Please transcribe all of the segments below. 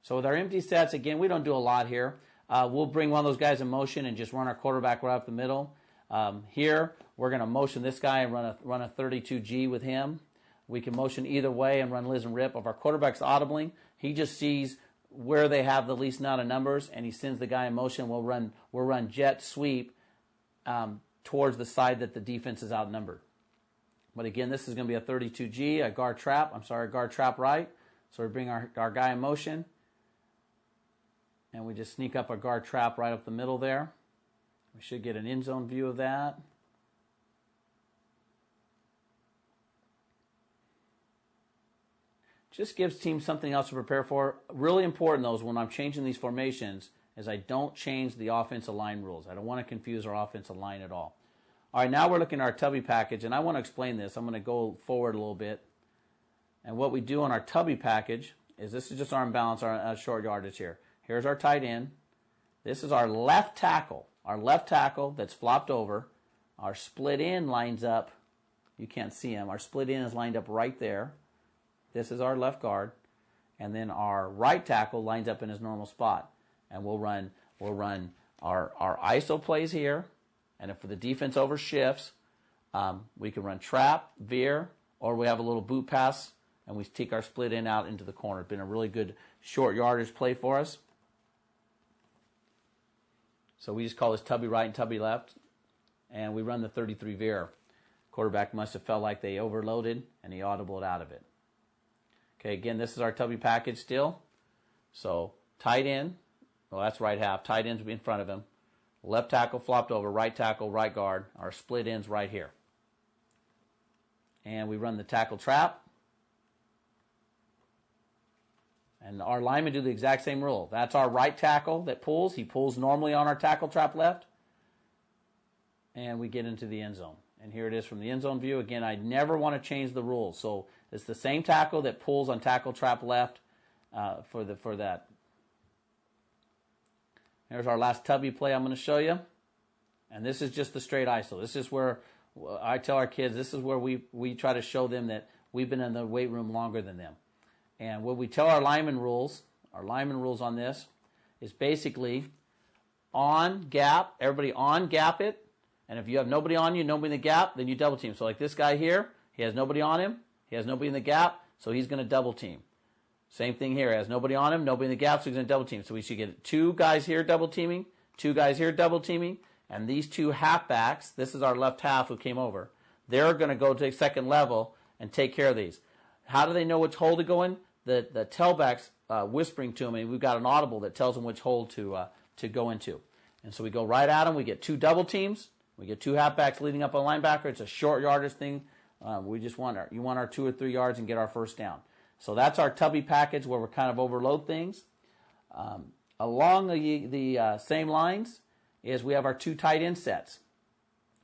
So with our empty sets, again, we don't do a lot here. We'll bring one of those guys in motion and just run our quarterback right up the middle. Here, we're going to motion this guy and run a 32G with him. We can motion either way and run Liz and Rip. If our quarterback's audibling, he just sees where they have the least amount of numbers, and he sends the guy in motion. We'll run jet sweep towards the side that the defense is outnumbered. But again, this is going to be a 32G, a guard trap right. So we bring our guy in motion, and we just sneak up a guard trap right up the middle there. We should get an end zone view of that. Just gives teams something else to prepare for. Really important, though, is when I'm changing these formations, is I don't change the offensive line rules. I don't want to confuse our offensive line at all. All right, now we're looking at our tubby package, and I want to explain this. I'm going to go forward a little bit. And what we do on our tubby package is this is just our imbalance, our short yardage here. Here's our tight end. This is our left tackle that's flopped over. Our split end lines up. You can't see him. Our split end is lined up right there. This is our left guard. And then our right tackle lines up in his normal spot. And we'll run our ISO plays here. And if the defense overshifts, we can run trap, veer, or we have a little boot pass, and we take our split end out into the corner. It's been a really good short yardage play for us. So we just call this tubby right and tubby left, and we run the 33 veer. Quarterback must have felt like they overloaded, and he audibled out of it. Okay, again, this is our tubby package still. So tight end, well, that's right half. Tight end's in front of him. Left tackle flopped over, right tackle, right guard. Our split end's right here. And we run the tackle trap. And our linemen do the exact same rule. That's our right tackle that pulls. He pulls normally on our tackle trap left. And we get into the end zone. And here it is from the end zone view. Again, I never want to change the rules. So it's the same tackle that pulls on tackle trap left for that. Here's our last tubby play I'm going to show you. And this is just the straight ISO. This is where I tell our kids, this is where we try to show them that we've been in the weight room longer than them. And what we tell our lineman rules on this is basically on gap, everybody on gap it. And if you have nobody on you, nobody in the gap, then you double team. So like this guy here, he has nobody on him. He has nobody in the gap, so he's going to double team. Same thing here. He has nobody on him, nobody in the gap, so he's going to double team. So we should get two guys here double teaming, two guys here double teaming, and these two halfbacks, this is our left half who came over, they're going to go to second level and take care of these. How do they know which hole to go in? The tailback's whispering to them, and we've got an audible that tells them which hole to go into. And so we go right at them. We get two double teams. We get two halfbacks leading up a linebacker. It's a short yardage thing. We just want our 2 or 3 yards and get our first down. So that's our tubby package where we kind of overload things. Along the same lines is we have our two tight end sets.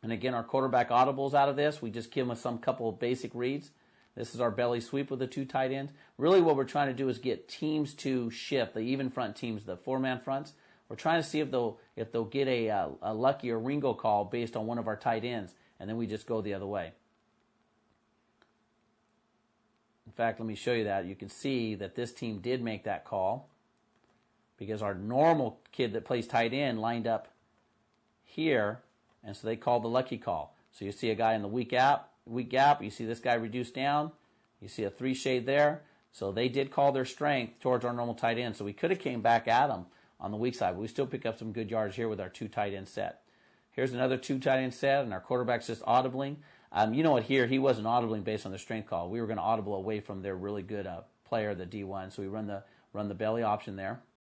And again, our quarterback audibles out of this. We just give them some couple of basic reads. This is our belly sweep with the two tight ends. Really what we're trying to do is get teams to shift, the even front teams, the 4-man fronts. We're trying to see if they'll get a Lucky or Ringo call based on one of our tight ends, and then we just go the other way. In fact, let me show you that. You can see that this team did make that call because our normal kid that plays tight end lined up here, and so they called the Lucky call. So you see a guy in the weak gap. You see this guy reduced down. You see a 3 shade there. So they did call their strength towards our normal tight end. So we could have came back at them on the weak side, but we still pick up some good yards here with our two tight end set. Here's another two tight end set, and our quarterback's just audibling. You know what, here, he wasn't audibling based on the strength call. We were going to audible away from their really good player, the D1. So we run the belly option there.